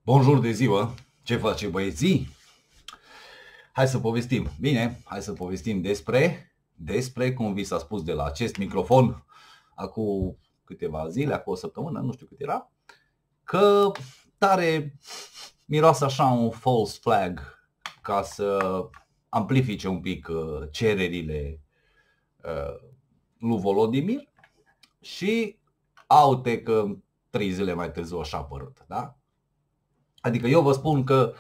Bonjour de ziua! Ce face băieții? Hai să povestim. Bine, hai să povestim despre cum vi s-a spus de la acest microfon acum câteva zile, acum o săptămână, nu știu cât era, că tare miroase așa un false flag ca să amplifice un pic cererile lui Volodimir și aute că 3 zile mai târziu așa a apărut, da? Adică eu vă spun că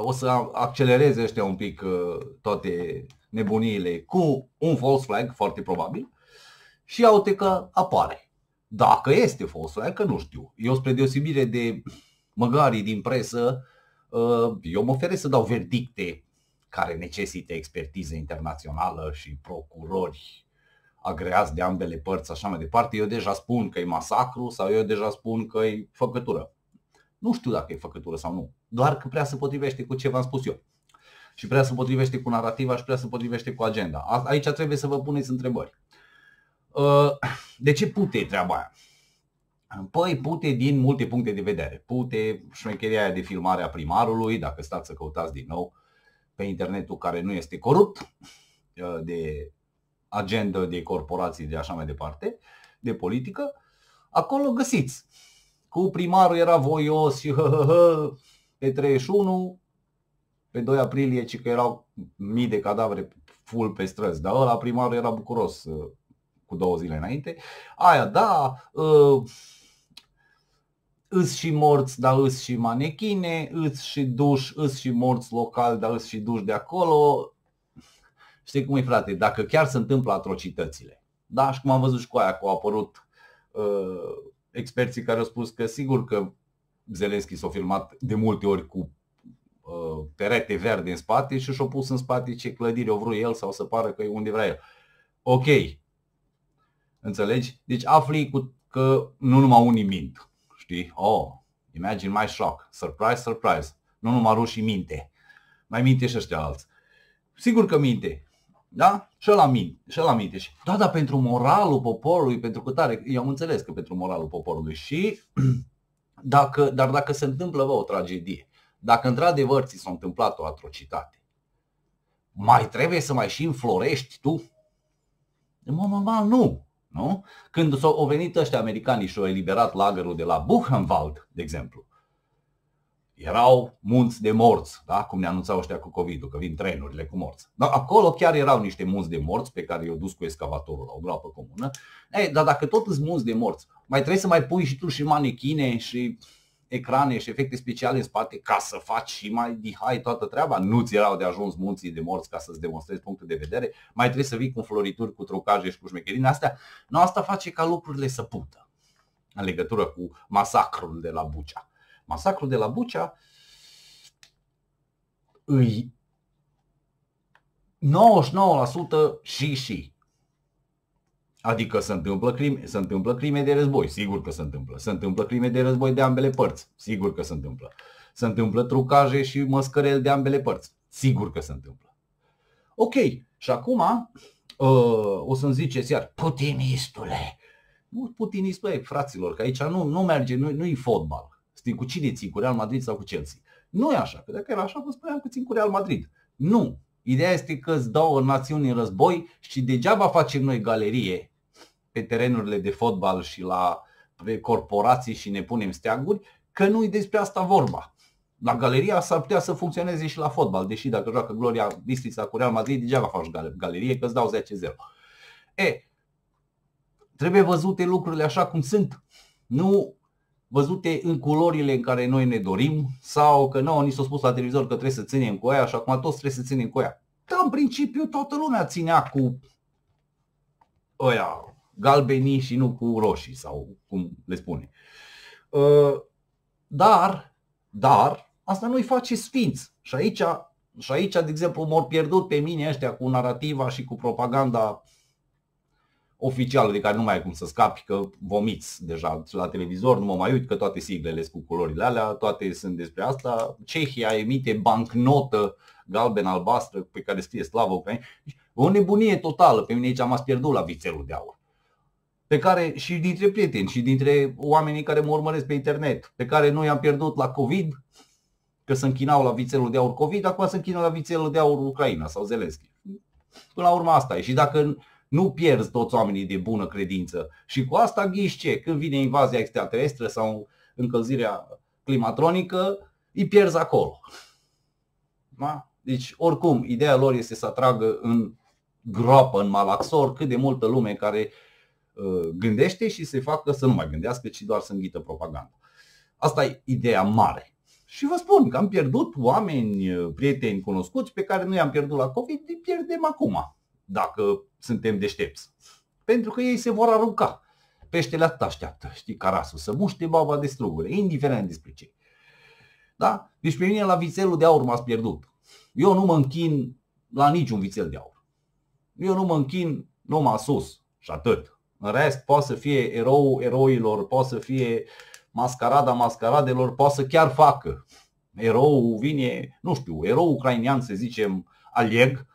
o să accelereze ăștia un pic toate nebuniile cu un false flag, foarte probabil, și iau-te că apare. Dacă este false flag, că nu știu. Eu, spre deosebire de măgarii din presă, eu mă oferesc să dau verdicte care necesită expertiză internațională și procurori agreați de ambele părți, așa mai departe. Eu deja spun că e masacru sau eu deja spun că e făcătură. Nu știu dacă e făcătură sau nu, doar că prea se potrivește cu ce v-am spus eu. Și prea se potrivește cu narativa și prea se potrivește cu agenda. Aici trebuie să vă puneți întrebări. De ce pute e treaba aia? Păi pute din multe puncte de vedere. Pute șmecheria aia de filmare a primarului, dacă stați să căutați din nou pe internetul care nu este corupt, de agenda, de corporații, de așa mai departe, de politică, acolo găsiți. Cu primarul era voios și pe 31, pe 2 aprilie, ci că erau mii de cadavre full pe străzi, dar ăla primarul era bucuros cu 2 zile înainte. Aia da, îs și morți, dar îs și manechine, îs și duși, îs și morți local, dar îs și duși de acolo. Știi cum e, frate, dacă chiar se întâmplă atrocitățile, da, și cum am văzut și cu aia, că au apărut experții care au spus că sigur că Zelenski s-a filmat de multe ori cu perete verde în spate și și-a pus în spate ce clădire o vrut el sau să pară că e unde vrea el. Ok, înțelegi? Deci afli că nu numai unii mint, știi? Oh, imagine my shock, surprise, surprise. Nu numai rușii minte, mai minte și ăștia alți. Sigur că minte. Da? Și ăla minte. Da, dar pentru moralul poporului, pentru că tare, eu am înțeles că pentru moralul poporului și dacă se întâmplă o tragedie, dacă într-adevăr ți s-a întâmplat o atrocitate, mai trebuie să mai și înflorești tu? În mod normal nu? Când au venit ăștia americanii și au eliberat lagărul de la Buchenwald, de exemplu, erau munți de morți, da? Cum ne anunțau ăștia cu COVID-ul, că vin trenurile cu morți. Dar acolo chiar erau niște munți de morți pe care i-au dus cu excavatorul la o groapă comună. Dar dacă tot îți munți de morți, mai trebuie să mai pui și tu și manechine și ecrane și efecte speciale în spate ca să faci și mai dihai toată treaba. Nu ți erau de ajuns munții de morți ca să-ți demonstrezi punctul de vedere. Mai trebuie să vii cu florituri, cu trucaje și cu șmecherini. Asta face ca lucrurile să pută în legătură cu masacrul de la Bucea. Masacrul de la Bucea îi 99% și. Adică se întâmplă crime de război, sigur că se întâmplă. Se întâmplă crime de război de ambele părți, sigur că se întâmplă. Se întâmplă trucaje și măscăreli de ambele părți, sigur că se întâmplă. Ok, și acum o să-mi ziceți iar, putinistule. Nu putinistule, fraților, că aici nu merge, nu-i fotbal. Știi, cu cine ții, cu Real Madrid sau cu Chelsea? Nu e așa, că dacă era așa, vă spuneam că țin cu Real Madrid. Nu. Ideea este că îți dau națiuni în război și degeaba facem noi galerie pe terenurile de fotbal și la corporații și ne punem steaguri, că nu-i despre asta vorba. La galeria s-ar putea să funcționeze și la fotbal, deși dacă joacă Gloria Bistrița cu Real Madrid, degeaba faci galerie, că îți dau 10-0. Trebuie văzute lucrurile așa cum sunt, nu văzute în culorile în care noi ne dorim sau că ni s-a spus la televizor că trebuie să ținem cu aia și acum toți trebuie să ținem cu aia. Dar în principiu toată lumea ținea cu ăia galbenii și nu cu roșii sau cum le spune. Dar asta nu-i face sfinți. Și aici, de exemplu, m-au pierdut pe mine ăștia cu narativa și cu propaganda oficială de care nu mai ai cum să scapi, că vomiți deja la televizor, nu mă mai uit că toate siglele sunt cu culorile alea, toate sunt despre asta. Cehia emite bancnotă galben-albastră pe care scrie slavă Ucrainei. O nebunie totală, pe mine aici m-ați pierdut la vițelul de aur. pe care și dintre prieteni și dintre oamenii care mă urmăresc pe internet, pe care noi am pierdut la COVID, că se închinau la vițelul de aur COVID, acum se închină la vițelul de aur Ucraina sau Zelenski. Până la urmă asta e. Și dacă nu pierzi toți oamenii de bună credință și cu asta ghiși ce? Când vine invazia extraterestră sau încălzirea climatronică, îi pierzi acolo. Da? Deci oricum, ideea lor este să atragă în groapă, în malaxor, cât de multă lume care gândește și se facă să nu mai gândească, ci doar să înghită propaganda. Asta e ideea mare. Și vă spun că am pierdut oameni, prieteni, cunoscuți pe care nu i-am pierdut la COVID, îi pierdem acum, dacă suntem deștepți. Pentru că ei se vor arunca. Peștele atât așteaptă, știi, carasul, să muște baba de strugure, indiferent despre ce. Da? Deci pe mine la vițelul de aur m-ați pierdut. Eu nu mă închin la niciun vițel de aur. Eu nu mă închin numai sus și atât. În rest poate să fie eroul eroilor, poate să fie mascarada mascaradelor, poate să chiar facă. Eroul vine, nu știu, erou ucrainean, să zicem, Oleg,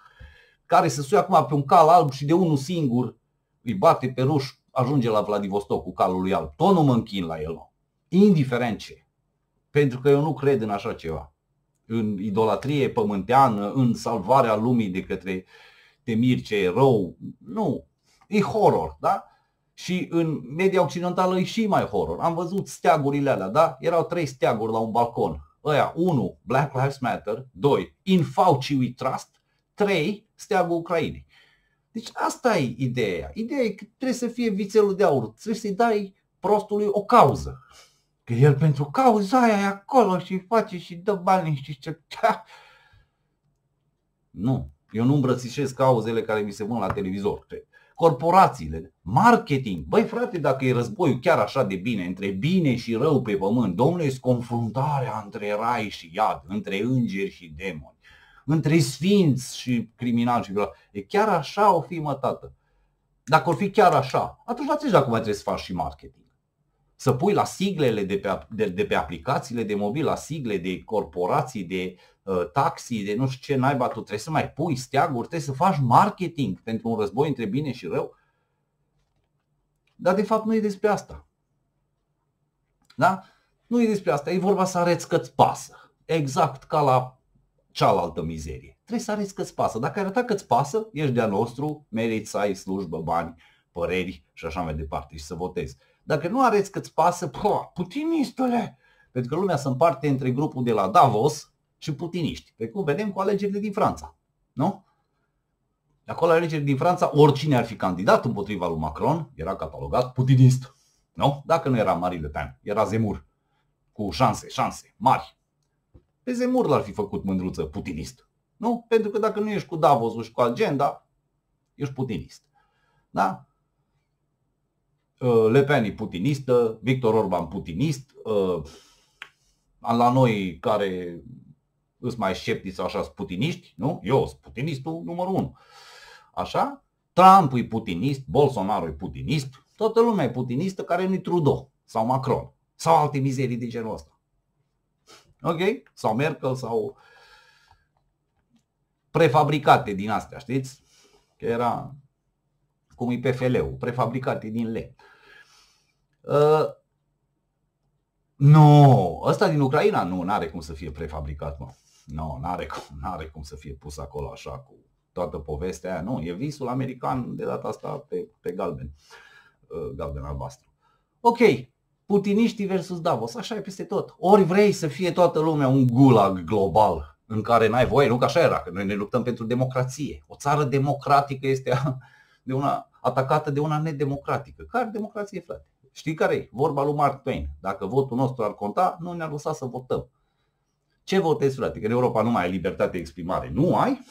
care se suie acum pe un cal alb și de unul singur îi bate pe ruși, ajunge la Vladivostok cu calul lui alb. Tot nu mă închin la el, indiferent ce. Pentru că eu nu cred în așa ceva. În idolatrie pământeană, în salvarea lumii de către Temirce, erou. Nu, e horror, da? Și în media occidentală e și mai horror. Am văzut steagurile alea, da? Erau 3 steaguri la un balcon. Ăia, 1, Black Lives Matter, 2, In Fauci We Trust, 3, steagul Ucrainei. Deci asta e ideea. Ideea e că trebuie să fie vițelul de aur. Trebuie să-i dai prostului o cauză. Că el pentru cauza aia e acolo și face și dă bani și ce. Nu, eu nu îmbrățișez cauzele care mi se vând la televizor. Corporațiile, marketing. Băi frate, dacă e războiul chiar așa de bine, între bine și rău pe pământ, domnule, e confruntarea între rai și iad, între îngeri și demoni, între sfinți și criminali și violari. E chiar așa o fi, mă, tată. Dacă or fi chiar așa, atunci la ce acum trebuie să faci și marketing? Să pui la siglele de pe aplicațiile de mobil, la sigle de corporații, de taxi, de nu știu ce naiba, tu trebuie să mai pui steaguri, trebuie să faci marketing pentru un război între bine și rău. Dar de fapt nu e despre asta. Da? Nu e despre asta, e vorba să arăți că-ți pasă. Exact ca la cealaltă mizerie. Trebuie să arăți că-ți pasă. Dacă ai arăta că-ți pasă, ești de-a nostru, meriți să ai slujbă, bani, păreri și așa mai departe și să votezi. Dacă nu arăți că-ți pasă, putinistule! Pentru că lumea se împarte între grupul de la Davos și putiniști. Pe cum vedem cu alegerile din Franța. Nu? Acolo alegerile din Franța, oricine ar fi candidat împotriva lui Macron, era catalogat putinist. Nu? Dacă nu era Marine Le Pen, era Zemmour. Cu șanse mari. Pe Zemmour l-ar fi făcut mândruță putinist. Nu? Pentru că dacă nu ești cu Davos și cu agenda, ești putinist. Da? Le Pen e putinistă, Victor Orban putinist, la noi care îs mai sceptici sau așa sunt putiniști, nu? Eu sunt putinistul numărul 1. Așa? Trump e putinist, Bolsonaro e putinist, toată lumea e putinistă care nu-i Trudeau sau Macron sau alte mizerii de genul ăsta. Ok? Sau Merkel sau prefabricate din astea, știți? Că era cum e PFL-ul, prefabricate din lemn. Nu, ăsta din Ucraina nu, n-are cum să fie prefabricat, mă. Nu, n-are cum să fie pus acolo așa cu toată povestea aia. Nu, e visul american de data asta pe galben, galben-albastru. Ok, putiniștii versus Davos, așa e peste tot. Ori vrei să fie toată lumea un gulag global în care n-ai voie, nu că așa era, că noi ne luptăm pentru democrație. O țară democratică este atacată de una nedemocratică. Care democrație, frate? Știi care e? Vorba lui Mark Twain. Dacă votul nostru ar conta, nu ne-ar lăsa să votăm. Ce votezi, frate? Că în Europa nu mai ai libertate de exprimare. Nu ai?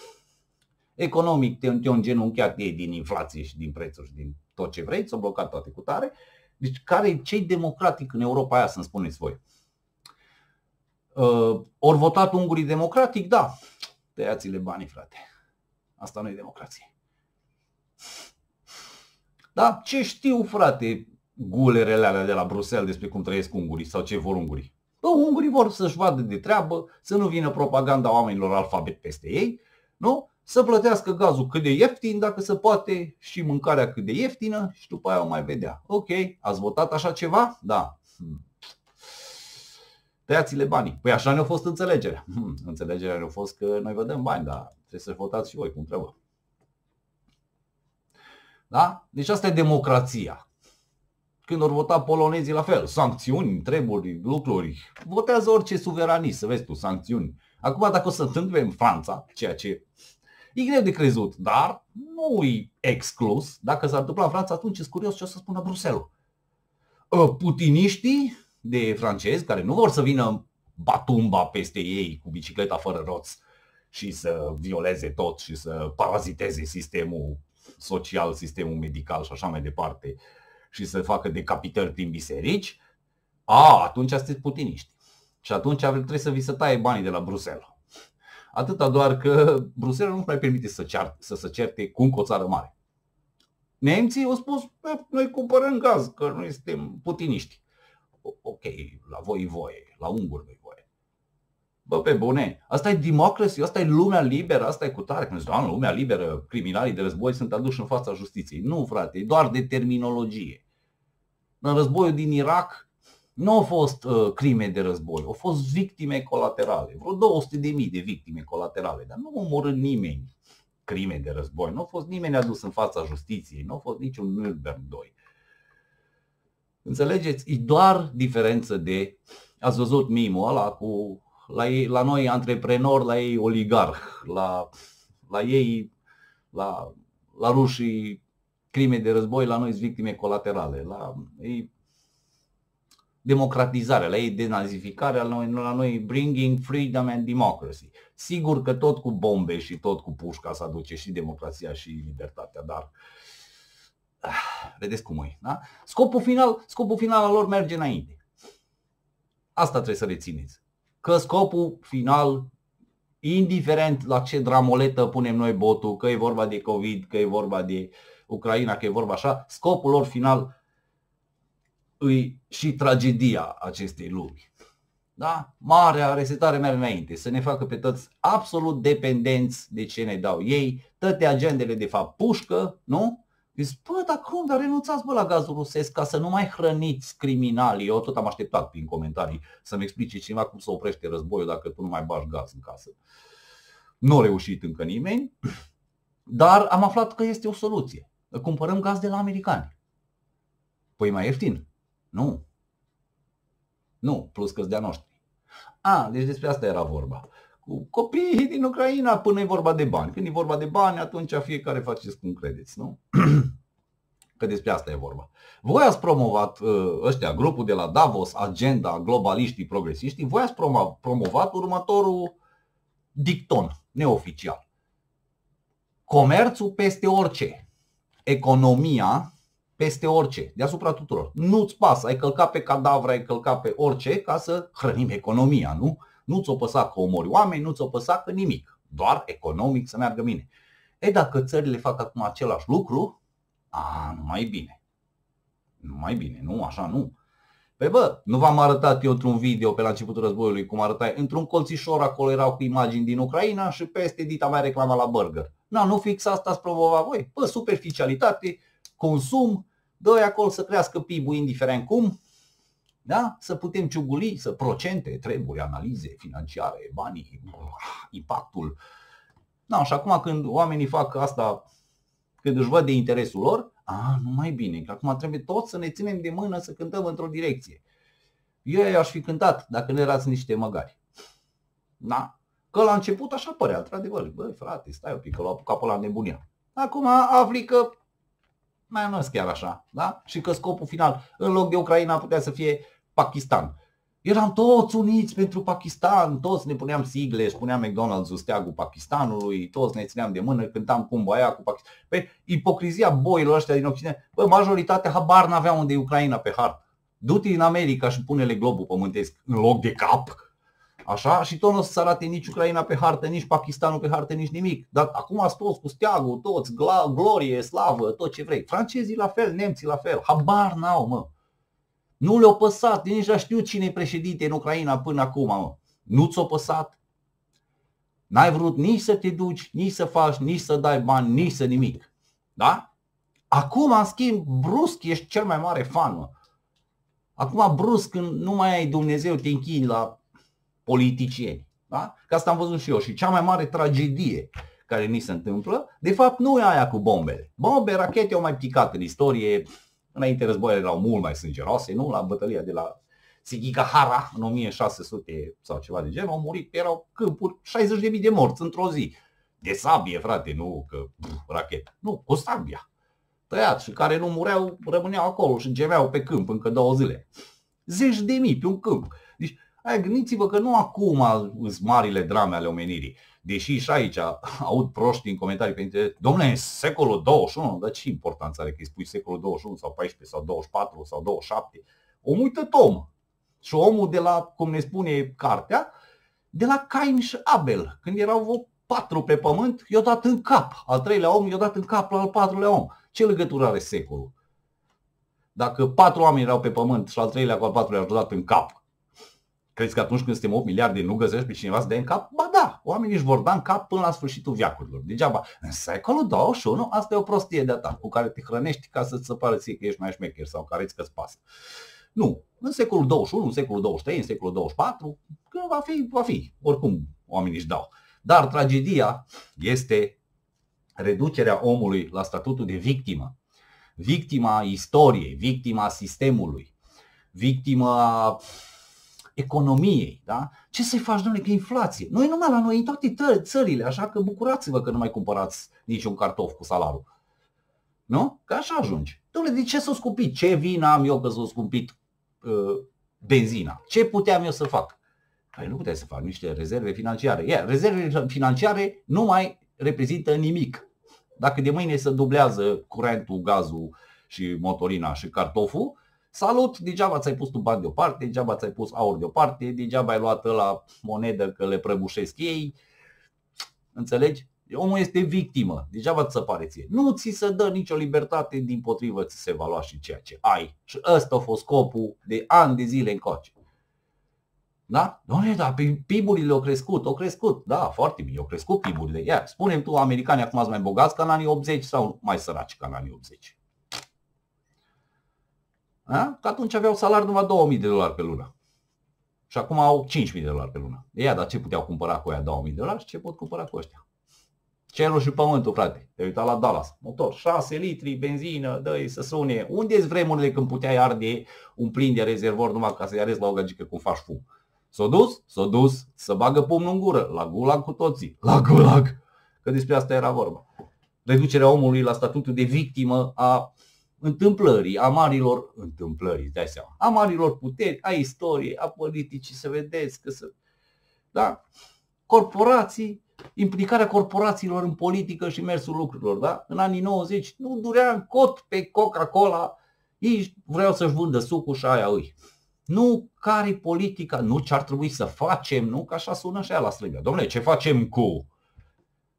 Economic te-o îngenunchiat ei din inflație și din prețuri și din tot ce vrei, ți-o blocat toate cu tare. Deci ce-i democratic în Europa aia, să-mi spuneți voi? Ori votat ungurii democratic? Da. Tăiați-le banii, frate. Asta nu e democrație. Da? Ce știu, frate, gulerele alea de la Bruxelles despre cum trăiesc ungurii sau ce vor ungurii? Bă, ungurii vor să-și vadă de treabă, să nu vină propaganda oamenilor alfabet peste ei, nu? să plătească gazul cât de ieftin, dacă se poate, și mâncarea cât de ieftină și după aia o mai vedea. Ok, ați votat așa ceva? Da. Tăiați-le banii. Păi așa ne-a fost înțelegerea. Înțelegerea ne-a fost că noi vă dăm bani, dar trebuie să votați și voi cum trebuie. Da? Deci asta e democrația. Când ori vota polonezii la fel, sancțiuni, treburi, lucruri, votează orice suveranist, să vezi tu, sancțiuni. Acum dacă o să întâmple în Franța, ceea ce e greu de crezut, dar nu e exclus, dacă s-ar întâmpla în Franța, atunci sunt curios ce o să spună Bruxelles. Putiniștii de francezi, care nu vor să vină batumba peste ei cu bicicleta fără roți și să violeze tot și să paraziteze sistemul social, sistemul medical și așa mai departe, și să facă decapitări prin biserici, atunci sunteți putiniști. Și atunci trebuie să vi se taie banii de la Bruxelles. Atâta doar că Bruxelles nu mai permite să se certe cu încă o țară mare. Nemții au spus, noi cumpărăm gaz, că noi suntem putiniști. Ok, la voi e voie, la unguri nu e voie. Bă, pe bune, asta e democracy, asta e lumea liberă, asta e cu tare. Când zic, lumea liberă, criminalii de război sunt aduși în fața justiției. Nu, frate, e doar de terminologie. În războiul din Irak nu au fost crime de război, au fost victime colaterale. Vreo 200.000 de victime colaterale, dar nu a omorât nimeni crime de război. Nu a fost nimeni adus în fața justiției, nu a fost niciun Nürnberg 2. Înțelegeți? E doar diferență de... Ați văzut mimul ăla cu... La noi antreprenori, la ei oligarh, la ei, la rușii crime de război, la noi sunt victime colaterale, la ei democratizare, la ei denazificare, la noi bringing freedom and democracy. Sigur că tot cu bombe și tot cu pușca se aduce și democrația și libertatea, dar vedeți cum e, da? Scopul final al lor merge înainte. Asta trebuie să rețineți. Că scopul final, indiferent la ce dramoletă punem noi botul, că e vorba de COVID, că e vorba de Ucraina, că e vorba așa, scopul lor final e și tragedia acestei lumi. Da? Marea resetare merge înainte, să ne facă pe toți absolut dependenți de ce ne dau ei, toate agendele de fapt pușcă, nu? Zici, bă, dar cum, dar renunțați la gazul rusesc ca să nu mai hrăniți criminalii. Eu tot am așteptat prin comentarii să-mi explice cineva cum să oprește războiul dacă tu nu mai bagi gaz în casă. Nu a reușit încă nimeni, dar am aflat că este o soluție. Cumpărăm gaz de la americani. Păi mai ieftin? Nu. Nu, plus că-s de-a noștri. Deci despre asta era vorba. Cu copiii din Ucraina până e vorba de bani. Când e vorba de bani, atunci fiecare faceți cum credeți, nu? Că despre asta e vorba. Voi ați promovat, grupul de la Davos, agenda, globaliștii, progresiștii, voi ați promovat următorul dicton neoficial. Comerțul peste orice. Economia peste orice, deasupra tuturor. Nu-ți pasă, ai călcat pe cadavre, ai călcat pe orice ca să hrănim economia, nu? Nu ți-o păsa că omori oameni, nu ți-o păsa că nimic. Doar economic să meargă bine. Dacă țările fac acum același lucru, nu mai bine. Nu mai bine, nu, așa nu. Păi bă, nu v-am arătat eu într-un video pe la începutul războiului cum arătai? Într-un colțișor acolo erau cu imagini din Ucraina și peste dita mai reclama la burger. Nu fix asta ați promovat voi. Bă, superficialitate, consum, dă-i acolo să crească PIB-ul indiferent cum. Da? Să putem ciuguli, să procente, treburi, analize financiare, banii, impactul. Și acum când oamenii fac asta, când își văd de interesul lor, nu mai bine, că acum trebuie toți să ne ținem de mână să cântăm într-o direcție. Eu aș fi cântat dacă nu erați niște măgari. Da? Că la început așa părea, într-adevăr. Băi frate, stai un pic, că l-a apucat pe la nebunia. Acum afli că mai nu e chiar așa, da? Și că scopul final, în loc de Ucraina, putea să fie Pakistan. Eram toți uniți pentru Pakistan, toți ne puneam sigle, își punea McDonald's-ul steagul Pakistanului, toți ne țineam de mână, cântam cumva aia cu Pakistan. Păi, ipocrizia boilor ăștia din Occident, bă, majoritatea habar n-avea unde e Ucraina pe hartă. Du-te în America și pune-le globul pământesc în loc de cap. Așa? Și tot nu o să arate nici Ucraina pe hartă, nici Pakistanul pe hartă, nici nimic. Dar acum ați toți cu steagul, toți, glorie, slavă, tot ce vrei. Francezii la fel, nemții la fel. Habar n-au, mă. Nu le-au păsat, nici n-a știut cine e președinte în Ucraina până acum, mă. Nu ți-o păsat? N-ai vrut nici să te duci, nici să faci, nici să dai bani, nici să nimic. Da? Acum, în schimb, brusc ești cel mai mare fan, mă. Acum, brusc, când nu mai ai Dumnezeu, te închini la politicieni. Da? Că asta am văzut și eu. Și cea mai mare tragedie care ni se întâmplă, de fapt, nu e aia cu bombele. Bombe, rachete au mai picat în istorie. Înainte războaiele erau mult mai sângeroase, nu? La bătălia de la Sekigahara în 1600 sau ceva de genul, au murit, erau câmpuri, 60.000 de morți într-o zi. De sabie, frate, nu că rachetă. Nu, cu sabia. Tăiat, și care nu mureau rămâneau acolo și gemeau pe câmp încă 2 zile. Zeci de mii pe un câmp. Deci, gândiți-vă că nu acum sunt marile drame ale omenirii. Deși și aici aud proști în comentarii pe internet, dom'le, secolul 21, dar ce importanță are că îi spui secolul 21 sau 14 sau 24 sau 27? Omul uită om. Și omul de la, cum ne spune cartea, de la Cain și Abel, când erau 4 pe pământ, i-a dat în cap. Al 3-lea om i-a dat în cap la al 4-lea om. Ce legătură are secolul? Dacă 4 oameni erau pe pământ și al 3-lea cu al 4-lea i-au dat în cap, crezi că atunci când suntem 8 miliarde nu găsești pe cineva să dea în cap? Ba da, oamenii își vor da în cap până la sfârșitul veacurilor. Degeaba, în secolul 21, asta e o prostie de-a ta, cu care te hrănești ca să-ți se pară ție că ești mai șmecher sau care îți pasă. Nu, în secolul 21, în secolul 23, în secolul 24, că va fi, oricum oamenii își dau. Dar tragedia este reducerea omului la statutul de victimă. Victima istoriei, victima sistemului, victima economiei. Da? Ce să-i faci, domnule, că inflație? Nu e numai la noi, în toate țările, așa că bucurați-vă că nu mai cumpărați niciun cartof cu salarul. Nu? Că așa ajungi. Dom'le, de ce s-a scumpit? Ce vină am eu că s-a scumpit benzina? Ce puteam eu să fac? Păi nu puteai să fac niște rezerve financiare. Rezervele financiare nu mai reprezintă nimic. Dacă de mâine se dublează curentul, gazul și motorina și cartoful, salut, degeaba ți-ai pus tu bani deoparte, degeaba ți-ai pus aur deoparte, degeaba ai luat la monedă că le prăbușesc ei. Înțelegi? Omul este victimă, degeaba ți se pare ție. Nu ți se dă nicio libertate, dimpotrivă ți se va lua și ceea ce ai. Și ăsta a fost scopul de ani de zile încoace. Da? Doamne, da, PIB-urile au crescut, da, foarte bine, au crescut PIB-urile. Ia, spune-mi tu, americanii acum sunt mai bogați ca în anii 80 sau mai săraci ca în anii 80? Da? Că atunci aveau salariu numai $2000 pe lună. Și acum au $5000 pe lună. Ia, dar ce puteau cumpăra cu aia $2000 și ce pot cumpăra cu ăștia? Cerul și pământul, frate. Te-ai uitat la Dallas. Motor, 6 litri, benzină, dă-i să sune. Unde-s vremurile când puteai arde un plin de rezervor numai ca să-i arezi la o gagică cum faci fum? S-a dus, să bagă pumnul în gură. La gulag cu toții. La gulag. Că despre asta era vorba. Reducerea omului la statutul de victimă a întâmplării, a marilor întâmplări, dai seama, a marilor puteri, a istoriei, a politicii, să vedeți că da? Corporații, implicarea corporațiilor în politică și mersul lucrurilor, da? În anii 90 nu durea în cot pe Coca-Cola, ei vreau să-și vândă sucul și aia îi. Nu care politica, nu ce ar trebui să facem, nu? Că așa sună și aia la strângă. Dom'le, ce facem cu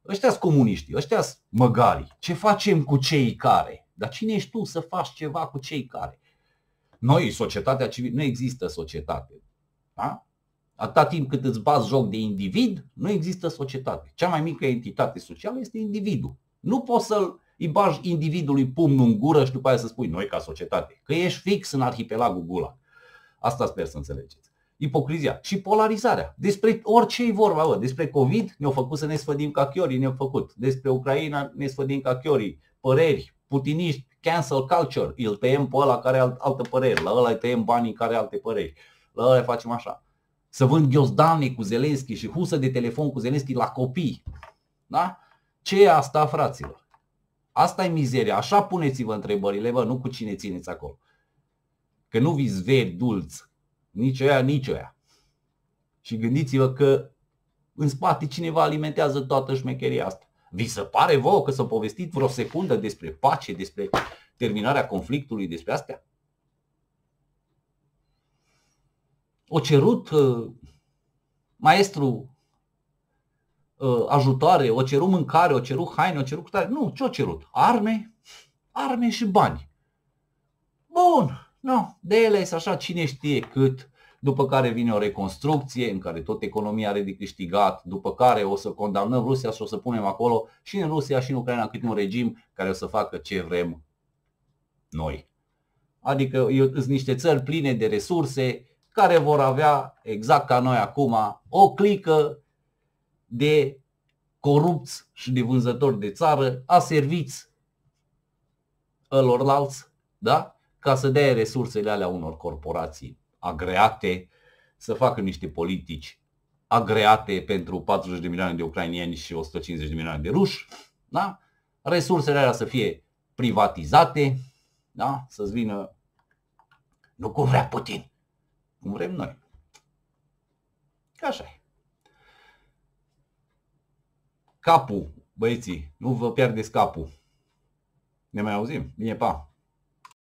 ăștia-s comuniștii, ăștia-s măgarii? Ce facem cu cei care? Dar cine ești tu să faci ceva cu cei care? Noi, societatea civilă, nu există societate. Da? Atâta timp cât îți bați joc de individ, nu există societate. Cea mai mică entitate socială este individul. Nu poți să-i bagi individului pumnul în gură și după aia să spui noi ca societate. Că ești fix în arhipelagul Gulag. Asta sper să înțelegeți. Ipocrizia și polarizarea. Despre orice e vorba, bă. Despre COVID ne-au făcut să ne sfădim ca chiorii, ne-au făcut. Despre Ucraina ne sfădim ca chiorii. Păreri, putiniști, cancel culture. Îl tăiem pe ăla care are altă păreri. La ăla îi tăiem banii care are alte păreri. La ăla facem așa. Să vând ghiozdane cu Zelenski și husă de telefon cu Zelenski la copii. Da? Ce e asta, fraților? Asta e mizeria. Așa puneți-vă întrebările, bă, nu cu cine țineți acolo. Că nu vi-s veri dulți. Nici ăia, nici ăia. Și gândiți-vă că în spate cineva alimentează toată șmecheria asta. Vi se pare vouă că s-a povestit vreo secundă despre pace, despre terminarea conflictului, despre astea? O cerut maestru ajutoare, o cerut mâncare, o cerut haine, o cerut cutare. Nu, ce-o cerut? Arme? Arme și bani. Bun, no, de ele așa cine știe cât. după care vine o reconstrucție în care tot economia are de câștigat, după care o să condamnăm Rusia și o să punem acolo și în Rusia și în Ucraina câte un regim care o să facă ce vrem noi. Adică sunt niște țări pline de resurse care vor avea, exact ca noi acum, o clică de corupți și de vânzători de țară aserviți ălorlalți, da? Ca să dea resursele alea unor corporații agreate, să facă niște politici agreate pentru 40 de milioane de ucrainieni și 150 de milioane de ruși, da? Resursele alea să fie privatizate, da? Să-ți vină, nu cum vrea Putin, cum vrem noi. Așa e. Capul, băieții, nu vă pierdeți capul. Ne mai auzim? Bine, pa!